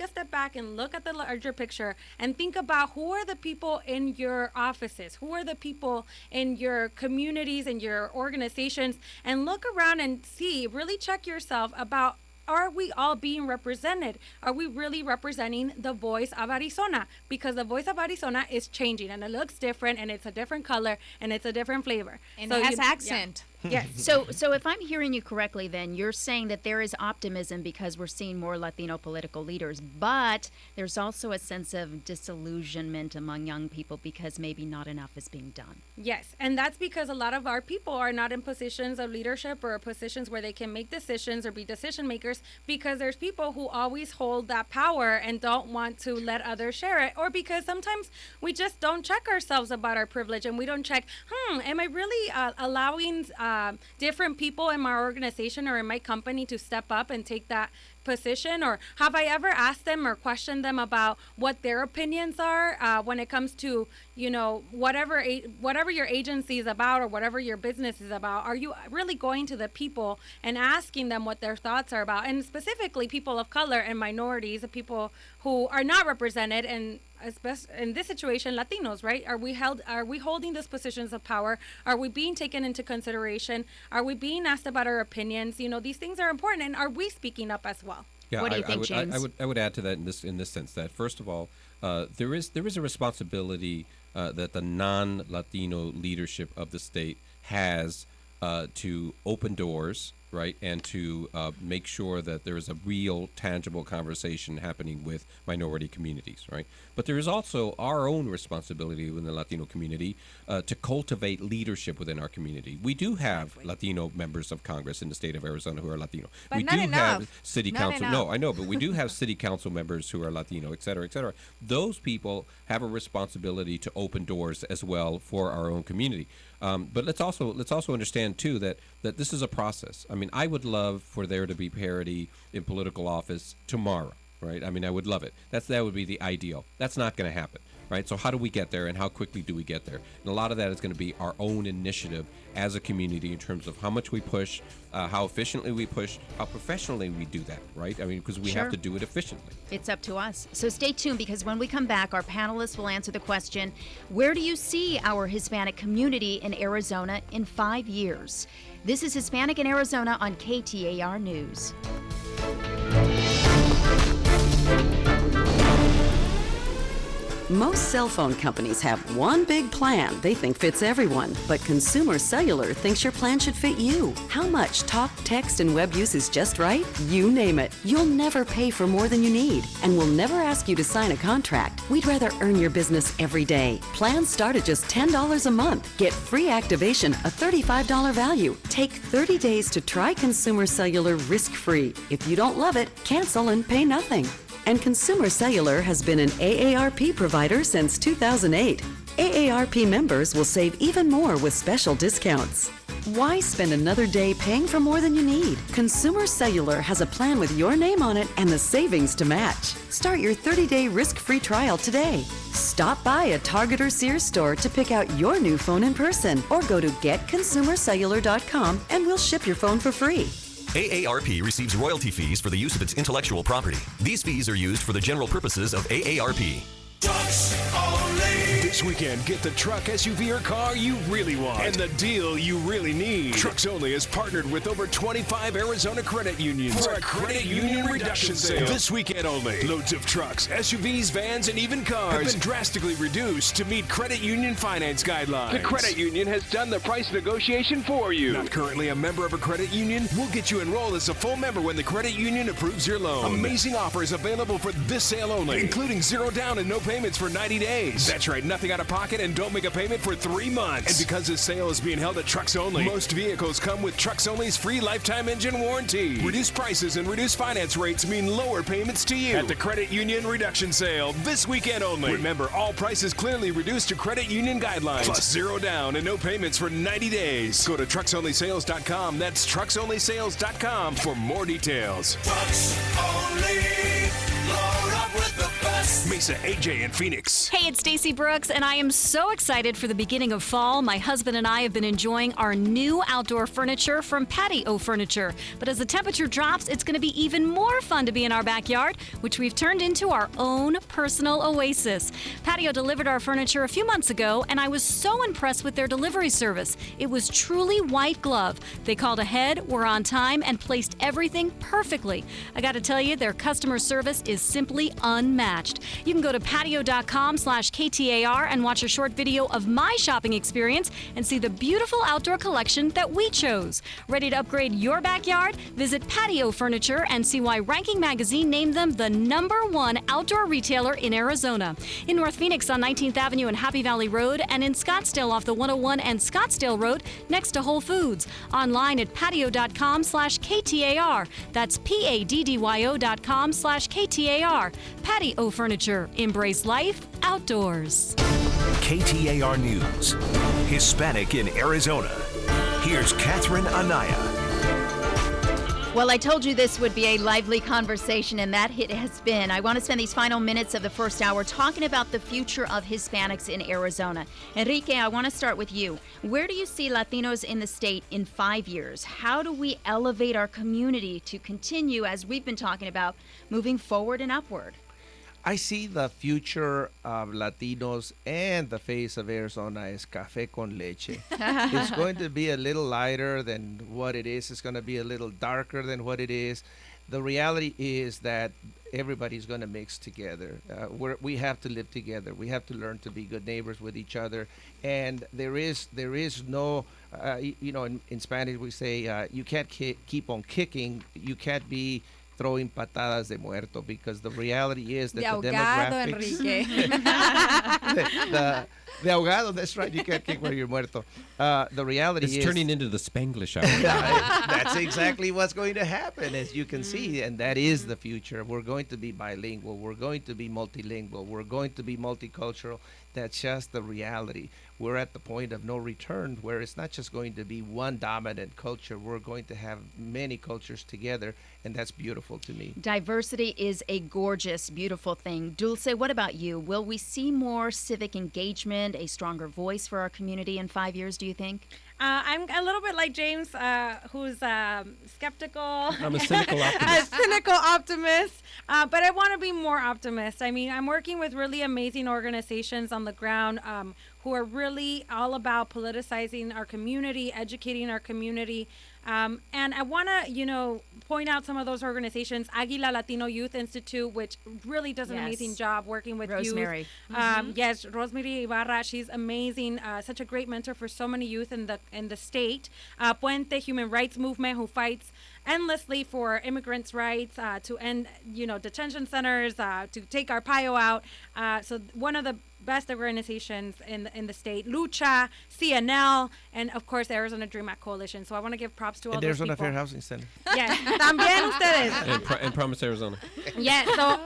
Speaker 4: step back and look at the larger picture and think about who are the people in your offices, who are the people in your communities and your organizations, and look around and see, really check yourself about, are we all being represented? Are we really representing the voice of Arizona? Because the voice of Arizona is changing and it looks different and it's a different color and it's a different flavor.
Speaker 3: And it has accent.
Speaker 2: Yeah. Yes. So if I'm hearing you correctly, then you're saying that there is optimism because we're seeing more Latino political leaders, but there's also a sense of disillusionment among young people because maybe not enough is being done.
Speaker 4: Yes, and that's because a lot of our people are not in positions of leadership or positions where they can make decisions or be decision makers because there's people who always hold that power and don't want to let others share it, or because sometimes we just don't check ourselves about our privilege and we don't check, am I really allowing different people in my organization or in my company to step up and take that position? Or have I ever asked them or questioned them about what their opinions are when it comes to, whatever your agency is about or whatever your business is about? Are you really going to the people and asking them what their thoughts are about? And specifically people of color and minorities, the people who are not represented, and in this situation, Latinos, right? Are we holding these positions of power? Are we being taken into consideration? Are we being asked about our opinions? These things are important, and are we speaking up as well?
Speaker 6: Yeah,
Speaker 2: what do you think, James?
Speaker 6: I would add to that in this sense that first of all, there is a responsibility that the non-Latino leadership of the state has to open doors, right, and to make sure that there is a real, tangible conversation happening with minority communities, right? But there is also our own responsibility within the Latino community to cultivate leadership within our community. We do have Latino members of Congress in the state of Arizona who are Latino.
Speaker 3: But
Speaker 6: we
Speaker 3: not
Speaker 6: do
Speaker 3: enough.
Speaker 6: have city
Speaker 3: Not
Speaker 6: council.
Speaker 3: enough.
Speaker 6: No, I know, but we do have city council members who are Latino, et cetera, et cetera. Those people have a responsibility to open doors as well for our own community. But let's also understand too that this is a process. I mean, I would love for there to be parity in political office tomorrow, right? I mean, I would love it. That would be the ideal. That's not going to happen, right? So how do we get there, and how quickly do we get there? And a lot of that is going to be our own initiative as a community in terms of how much we push, how efficiently we push, how professionally we do that, right? I mean, because we have to do it efficiently.
Speaker 2: It's up to us. So stay tuned, because when we come back, our panelists will answer the question, where do you see our Hispanic community in Arizona in 5 years? This is Hispanic in Arizona on KTAR News.
Speaker 18: Most cell phone companies have one big plan they think fits everyone, but Consumer Cellular thinks your plan should fit you. How much talk, text, and web use is just right? You name it. You'll never pay for more than you need, and we'll never ask you to sign a contract. We'd rather earn your business every day. Plans start at just $10 a month. Get free activation, a $35 value. Take 30 days to try Consumer Cellular risk-free. If you don't love it, cancel and pay nothing. And Consumer Cellular has been an AARP provider since 2008. AARP members will save even more with special discounts. Why spend another day paying for more than you need? Consumer Cellular has a plan with your name on it and the savings to match. Start your 30-day risk-free trial today. Stop by a Target or Sears store to pick out your new phone in person, or go to getconsumercellular.com and we'll ship your phone for free.
Speaker 21: AARP receives royalty fees for the use of its intellectual property. These fees are used for the general purposes of AARP.
Speaker 1: Trucks Only. This weekend, get the truck, SUV, or car you really want and the deal you really need. Trucks Only has partnered with over 25 Arizona credit unions for a credit union reduction sale. This weekend only, loads of trucks, SUVs, vans, and even cars have been drastically reduced to meet credit union finance guidelines.
Speaker 22: The credit union has done the price negotiation for you.
Speaker 1: Not currently a member of a credit union? We'll get you enrolled as a full member when the credit union approves your loan. Amazing offers available for this sale only, including zero down and no payments for 90 days. That's right, nothing out of pocket and don't make a payment for 3 months. And because this sale is being held at Trucks Only, most vehicles come with Trucks Only's free lifetime engine warranty. Reduced prices and reduced finance rates mean lower payments to you at the Credit Union Reduction Sale this weekend only. Remember, all prices clearly reduced to credit union guidelines, plus zero down and no payments for 90 days. Go to trucksonlysales.com. That's trucksonlysales.com for more details. Trucks Only. Load up with the best. Mesa, AJ, and Phoenix.
Speaker 23: Hey, it's Stacey Brooks, and I am so excited for the beginning of fall. My husband and I have been enjoying our new outdoor furniture from Patio Furniture. But as the temperature drops, it's going to be even more fun to be in our backyard, which we've turned into our own personal oasis. Patio delivered our furniture a few months ago, and I was so impressed with their delivery service. It was truly white glove. They called ahead, were on time, and placed everything perfectly. I got to tell you, their customer service is simply unmatched. You can go to patio.com/KTAR and watch a short video of my shopping experience and see the beautiful outdoor collection that we chose. Ready to upgrade your backyard? Visit Patio Furniture and see why Ranking Magazine named them the #1 outdoor retailer in Arizona. In North Phoenix on 19th Avenue and Happy Valley Road, and in Scottsdale off the 101 and Scottsdale Road next to Whole Foods. Online at patio.com/KTAR. That's PADDYO.com/KTAR. Patio Furniture. Embrace life outdoors.
Speaker 1: KTAR News. Hispanic in Arizona. Here's Catherine Anaya.
Speaker 2: Well, I told you this would be a lively conversation, and that it has been. I want to spend these final minutes of the first hour talking about the future of Hispanics in Arizona. Enrique, I want to start with you. Where do you see Latinos in the state in 5 years? How do we elevate our community to continue, as we've been talking about, moving forward and upward?
Speaker 5: I see the future of Latinos and the face of Arizona as café con leche. It's going to be a little lighter than what it is. It's going to be a little darker than what it is. The reality is that everybody's going to mix together. We have to live together. We have to learn to be good neighbors with each other. And there is no, in Spanish we say, you can't keep on kicking. You can't be throwing patadas de muerto, because the reality is that the demographics. The ahogado, that's right. You can't kick where you're muerto. The reality is
Speaker 6: it's turning into the Spanglish hour.
Speaker 5: That's exactly what's going to happen, as you can see, and that is the future. We're going to be bilingual. We're going to be multilingual. We're going to be multicultural. That's just the reality. We're at the point of no return, where it's not just going to be one dominant culture. We're going to have many cultures together, and that's beautiful to me.
Speaker 2: Diversity is a gorgeous, beautiful thing. Dulce, what about you? Will we see more civic engagement, a stronger voice for our community in 5 years, do you think?
Speaker 4: I'm a little bit like James, who's skeptical.
Speaker 6: I'm a cynical optimist.
Speaker 4: A cynical optimist, but I want to be more optimist. I mean, I'm working with really amazing organizations on the ground who are really all about politicizing our community, educating our community. And I want to, point out some of those organizations. Águila Latino Youth Institute, which really does an amazing job working with
Speaker 2: Rosemary.
Speaker 4: youth. Yes, Rosemary Ibarra, she's amazing. Such a great mentor for so many youth in the state. Puente Human Rights Movement, who fights endlessly for immigrants' rights, to end, detention centers, to take our Arpaio out. So one of the best organizations in the state: Lucha, CNL, and of course Arizona Dream Act Coalition. So I want to give props to all
Speaker 5: And
Speaker 4: those
Speaker 5: Arizona
Speaker 4: people.
Speaker 5: Fair Housing Center.
Speaker 4: Yes, también ustedes.
Speaker 6: And Promise Arizona.
Speaker 4: Yeah, so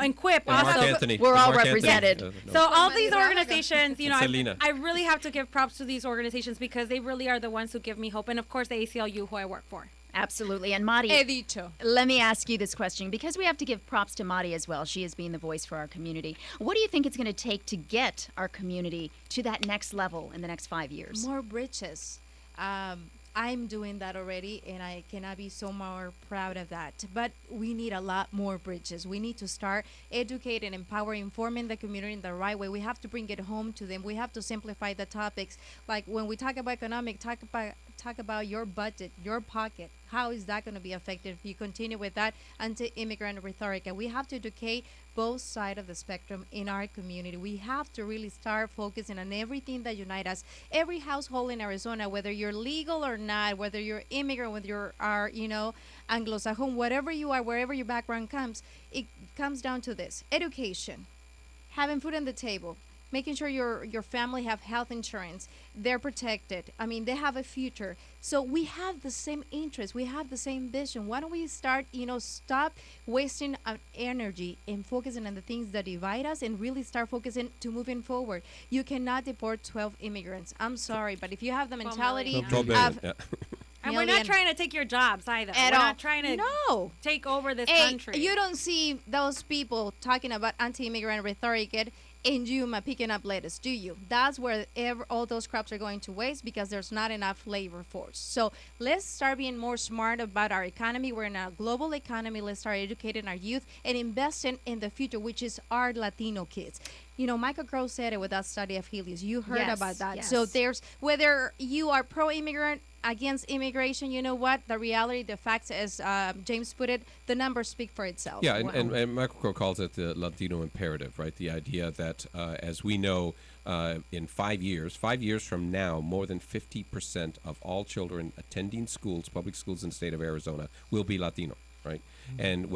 Speaker 4: and QUIP
Speaker 6: And Mark
Speaker 4: also.
Speaker 6: Anthony.
Speaker 2: We're
Speaker 6: And
Speaker 2: all
Speaker 6: Mark Anthony.
Speaker 2: represented.
Speaker 4: So all these organizations,
Speaker 6: And Selena.
Speaker 4: I really have to give props to these organizations because they really are the ones who give me hope, and of course the ACLU, who I work for.
Speaker 2: Absolutely. And Madi,
Speaker 3: He dicho.
Speaker 2: let me ask you this question because we have to give props to Madi as well. She is being the voice for our community. What do you think it's going to take to get our community to that next level in the next 5 years?
Speaker 3: More bridges. I'm doing that already, and I cannot be so more proud of that. But we need a lot more bridges. We need to start educating, empowering, informing the community in the right way. We have to bring it home to them. We have to simplify the topics. Like when we talk about economic, talk about your budget, your pocket. How is that going to be affected if you continue with that anti-immigrant rhetoric? And we have to educate both sides of the spectrum in our community. We have to really start focusing on everything that unites us. Every household in Arizona, whether you're legal or not, whether you're immigrant, whether you are, Anglo-Sajon, whatever you are, wherever your background comes, it comes down to this: education, having food on the table, making sure your family have health insurance, they're protected. I mean, they have a future. So we have the same interest. We have the same vision. Why don't we start, stop wasting our energy and focusing on the things that divide us and really start focusing to moving forward. You cannot deport 12 immigrants. I'm sorry, but if you have the mentality
Speaker 6: 12 billion,
Speaker 3: of
Speaker 6: yeah.
Speaker 4: And we're not trying to take your jobs either.
Speaker 3: At
Speaker 4: We're
Speaker 3: all.
Speaker 4: not trying to take over this country.
Speaker 3: You don't see those people talking about anti-immigrant rhetoric in Yuma picking up lettuce, do you? That's where all those crops are going to waste because there's not enough labor force. So let's start being more smart about our economy. We're in a global economy. Let's start educating our youth and investing in the future, which is our Latino kids. Michael Crow said it with that study of Helios. You heard about that.
Speaker 2: Yes.
Speaker 3: So there's, whether you are pro-immigrant, against immigration, you know what? The reality, the facts, as James put it, the numbers speak for itself.
Speaker 6: Yeah, and Michael Crow calls it the Latino imperative, right? The idea that, as we know, in 5 years from now, more than 50% of all children attending schools, public schools in the state of Arizona, will be Latino, right? And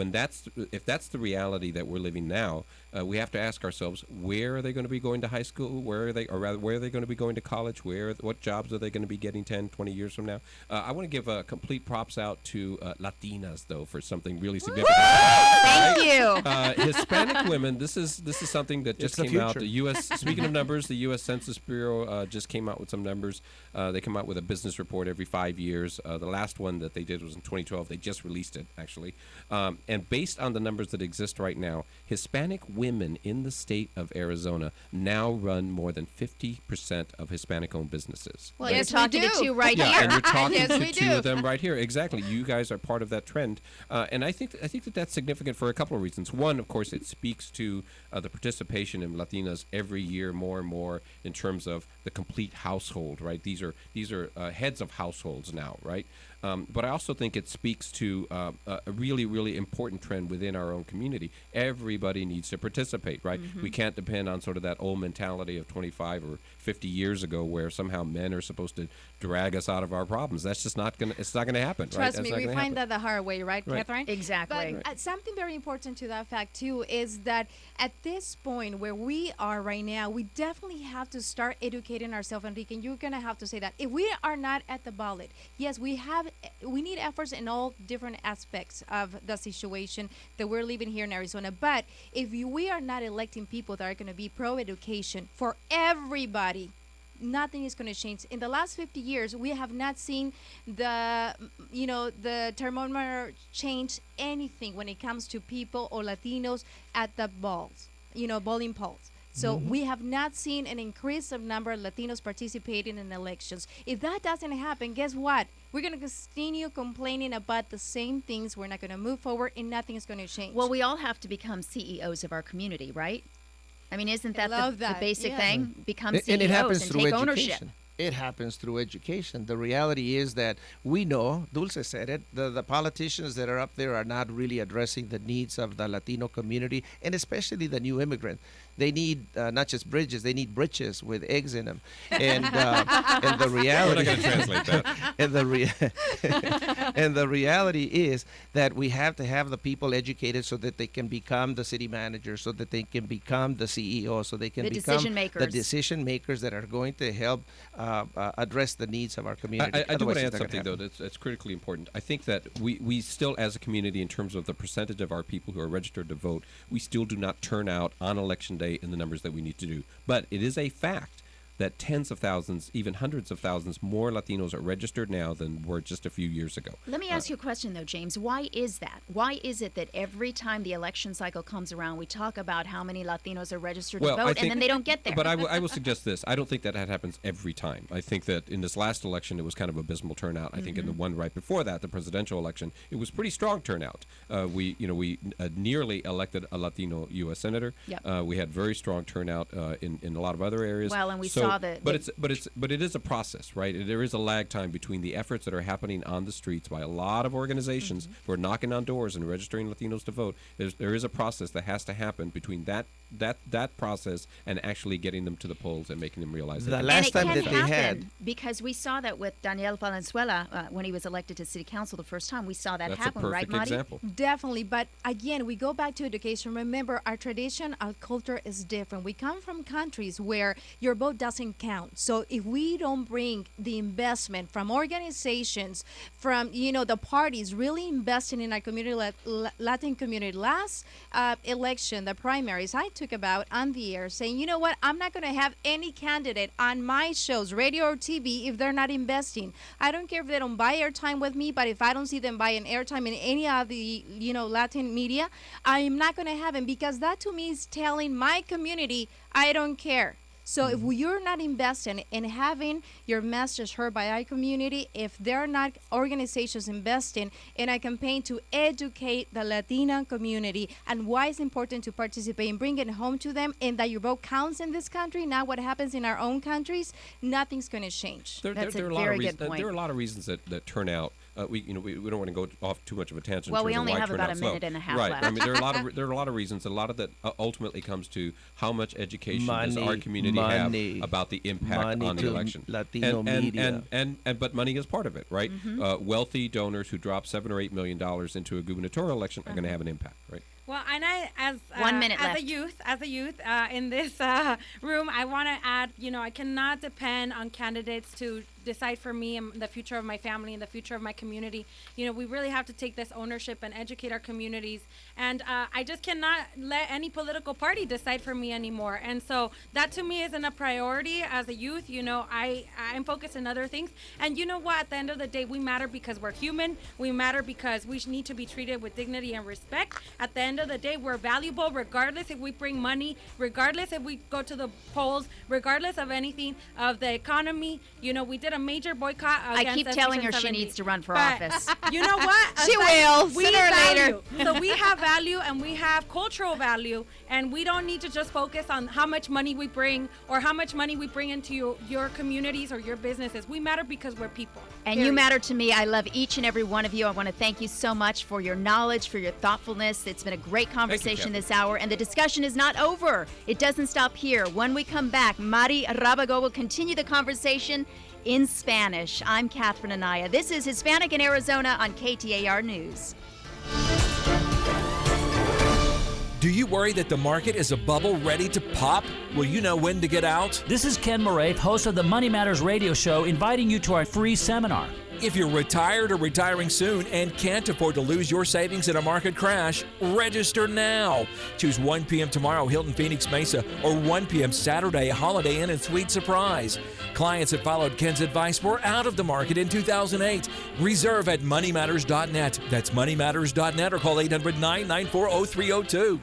Speaker 6: if that's the reality that we're living now, we have to ask ourselves, where are they going to be going to high school? Where are they going to be going to college? What jobs are they going to be getting 10, 20 years from now? I want to give complete props out to Latinas, though, for something really significant.
Speaker 2: Thank you.
Speaker 6: Hispanic women. This is something that just
Speaker 5: It's the
Speaker 6: came out.
Speaker 5: future.
Speaker 6: The U.S. Speaking of numbers, the U.S. Census Bureau just came out with some numbers. They come out with a business report every 5 years. The last one that they did was in 2012. They just released it, actually. And based on the numbers that exist right now, Hispanic women in the state of Arizona now run more than 50% of Hispanic-owned businesses.
Speaker 2: Well,
Speaker 3: Yes,
Speaker 2: you're
Speaker 3: we
Speaker 2: talking to
Speaker 3: do.
Speaker 2: two right
Speaker 6: Yeah,
Speaker 2: here.
Speaker 6: and you're talking
Speaker 3: Yes,
Speaker 6: to
Speaker 3: we
Speaker 6: two
Speaker 3: do.
Speaker 6: of them right here. Exactly. You guys are part of that trend. And I think that that's significant for a couple of reasons. One, of course, it speaks to the participation in Latinas every year more and more in terms of the complete household, right? These are heads of households now, right? But I also think it speaks to a really, really important trend within our own community. Everybody needs to participate, right?
Speaker 2: Mm-hmm.
Speaker 6: We can't depend on sort of that old mentality of 25 or 50 years ago where somehow men are supposed to drag us out of our problems. That's just not going to happen, right?
Speaker 3: Trust
Speaker 6: That's
Speaker 3: me,
Speaker 6: not
Speaker 3: we
Speaker 6: gonna
Speaker 3: find
Speaker 6: happen.
Speaker 3: that the hard way, right,
Speaker 6: Right.
Speaker 3: Catherine?
Speaker 2: Exactly.
Speaker 3: But something very important to that fact, too, is that at this point where we are right now, we definitely have to start educating ourselves, Enrique, and you're going to have to say that. If we are not at the ballot, yes, we need efforts in all different aspects of the situation that we're living here in Arizona. But if we are not electing people that are going to be pro-education for everybody, nothing is going to change. In the last 50 years, we have not seen the thermometer change anything when it comes to people or Latinos at the bowling polls. So we have not seen an increase of number of Latinos participating in elections. If that doesn't happen, guess what? We're going to continue complaining about the same things. We're not going to move forward, and nothing is going to change.
Speaker 2: Well, we all have to become CEOs of our community, right? I mean, isn't that
Speaker 3: love
Speaker 2: the
Speaker 3: that,
Speaker 2: basic
Speaker 3: yeah.
Speaker 2: thing? Become
Speaker 5: And
Speaker 2: CEOs
Speaker 5: it happens
Speaker 2: and
Speaker 5: through
Speaker 2: take
Speaker 5: education.
Speaker 2: ownership.
Speaker 5: It happens through education. The reality is that we know, Dulce said it, the politicians that are up there are not really addressing the needs of the Latino community, and especially the new immigrant. They need not just bridges; they need britches with eggs in them. And the reality,
Speaker 6: we're not going to translate that.
Speaker 5: And the reality is that we have to have the people educated so that they can become the city manager, so that they can become the CEO, so they can become the decision makers that are going to help address the needs of our community.
Speaker 6: I do want to add something, though, that's critically important. I think that we still, as a community, in terms of the percentage of our people who are registered to vote, we still do not turn out on Election Day in the numbers that we need to do. But it is a fact that tens of thousands, even hundreds of thousands more Latinos are registered now than were just a few years ago.
Speaker 2: Let me ask you a question, though, James. Why is that? Why is it that every time the election cycle comes around, we talk about how many Latinos are registered to vote, and then they don't get there?
Speaker 6: But I will suggest this. I don't think that happens every time. I think that in this last election, it was kind of abysmal turnout. I think in the one right before that, the presidential election, it was pretty strong turnout. We nearly elected a Latino U.S. senator.
Speaker 2: Yep.
Speaker 6: We had very strong turnout in a lot of other areas.
Speaker 2: Well, and we saw
Speaker 6: but it is a process, right? There is a lag time between the efforts that are happening on the streets by a lot of organizations who are knocking on doors and registering Latinos to vote. There is a process that has to happen between that process and actually getting them to the polls and making them realize
Speaker 5: the last time that they
Speaker 2: had, because we saw that with Daniel Valenzuela when he was elected to city council the first time. We saw that happen, right, Mari?
Speaker 3: Example. Definitely, but again, we go back to education. Remember, our tradition, our culture is different. We come from countries where your vote doesn't count. So if we don't bring the investment from organizations, from the parties really investing in our community, Latin community. Last election, the primaries, I took about on the air saying, you know what, I'm not going to have any candidate on my shows, radio or TV, if they're not investing. I don't care if they don't buy airtime with me, but if I don't see them buying airtime in any of the Latin media, I'm not going to have them, because that to me is telling my community I don't care. So if you're not investing in having your message heard by our community, if there are not organizations investing in a campaign to educate the Latina community and why it's important to participate and bring it home to them, and that your vote counts in this country, not what happens in our own countries, nothing's going to change.
Speaker 2: That's a very good point.
Speaker 6: There are a lot of reasons that turn out. We don't want to go off too much of a tangent.
Speaker 2: Well, we only have about a minute and a half left.
Speaker 6: I mean, there are a lot of reasons. A lot of that ultimately comes to how much education does our community have about the impact on the election.
Speaker 5: Latino media.
Speaker 6: But money is part of it, right? Wealthy donors who drop $7 or $8 million into a gubernatorial election are going to have an impact, right?
Speaker 4: Well, and I, as
Speaker 2: 1 minute
Speaker 4: as
Speaker 2: left.
Speaker 4: a youth in this room, I want to add, I cannot depend on candidates to decide for me and the future of my family and the future of my community. We really have to take this ownership and educate our communities. And I just cannot let any political party decide for me anymore. And so that to me isn't a priority as a youth. I'm focused on other things. And you know what? At the end of the day, we matter because we're human. We matter because we need to be treated with dignity and respect. At the end of the day, we're valuable regardless if we bring money, regardless if we go to the polls, regardless of anything, of the economy. We did a major boycott against
Speaker 2: I keep telling her she needs to run for office.
Speaker 4: You know what?
Speaker 2: She will. Sooner or later.
Speaker 4: So we have value and we have cultural value, and we don't need to just focus on how much money we bring or how much money we bring into your communities or your businesses. We matter because we're people.
Speaker 2: And you matter to me. I love each and every one of you. I want to thank you so much for your knowledge, for your thoughtfulness. It's been a great conversation this hour, and the discussion is not over. It doesn't stop here. When we come back, Mari Rabago will continue the conversation in Spanish. I'm Catherine Anaya. This is Hispanic in Arizona on KTAR News.
Speaker 7: Do you worry that the market is a bubble ready to pop? Well, you know when to get out.
Speaker 8: This is Ken Moraith, host of the Money Matters radio show, inviting you to our free seminar.
Speaker 7: If you're retired or retiring soon and can't afford to lose your savings in a market crash, register now. Choose 1 p.m. tomorrow, Hilton Phoenix Mesa, or 1 p.m. Saturday, Holiday Inn and Sweet Surprise. Clients that followed Ken's advice were out of the market in 2008. Reserve at moneymatters.net. That's moneymatters.net, or call 800-994-0302.